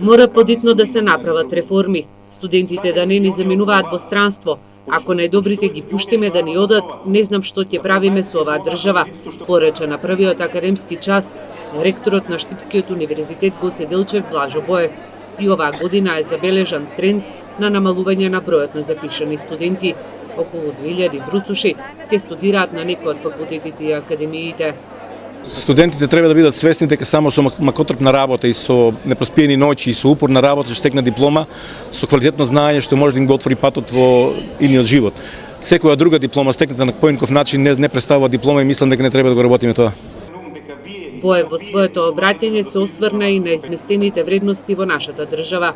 Мора подитно да се направат реформи. Студентите да не ни заминуваат во странство. Ако најдобрите ги пуштиме да ни одат, не знам што ќе правиме со оваа држава, порече на првиот академски час ректорот на Штипскиот универзитет Гоце Делчев Блажо Боев. И оваа година е забележан тренд на намалување на бројот на запишани студенти. Околу 2000 бруцуши ќе студираат на некои од факултетите и академиите. Студентите треба да бидат свесни дека само со макотрпна работа и со непроспиени ноќи и со упорна работа ќе стекнат диплома со квалитетно знаење што може да им го отвори патот во идниот живот. Секоја друга диплома стекната на поинков начин не представува диплома и мислам дека не треба да го работиме тоа. Боев во своето обраќање се осврна и на изместените вредности во нашата држава.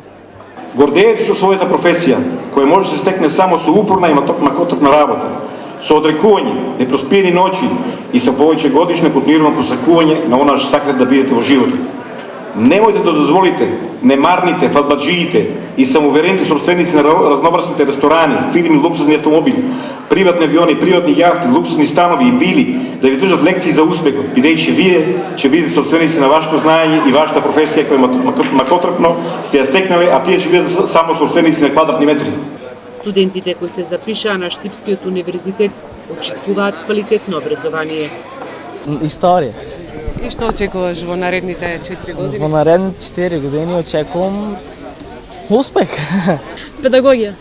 Гордеете се со својата професија, која може да се стекне само со упорна и макотрпна работа, со одрекување, непроспиени ноќи и со повеќе годишно континуирано посакување на она што сакате да бидете во животот. Немојте да дозволите немарните, фадбаджиите и самоуверените собственици на разноврсните ресторани, фирми, луксузни автомобили, приватни авиони, приватни јахти, луксузни станови и вили да ви држат лекции за успехот, бидејќи вие ќе бидете собственици на вашето знаење и вашата професија која макотрпно сте ја стекнале, а тие ќе бидат само собственици на квадратни метри. Студентите кои се запишаа на Штипскиот универзитет очекуваат квалитетно образование. Историја. И што очекуваш во наредните 4 години? Во наредните 4 години очекувам успех. Педагогија.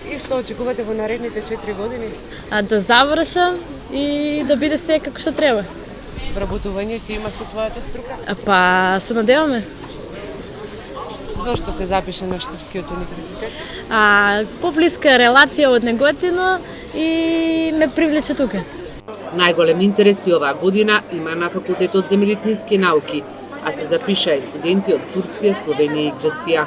И што очекувате во наредните 4 години? Да завршам и да биде се како што треба. Вработување ќе има со твојата струка? Па се надеваме. Зошто се запиша на Штипскиот универзитет? Поблиска релација од Неготино и ме привлече тука. Најголем интерес и оваа година има на факултетот за медицински науки, а се запишаа и студенти од Турција, Словенија и Грција.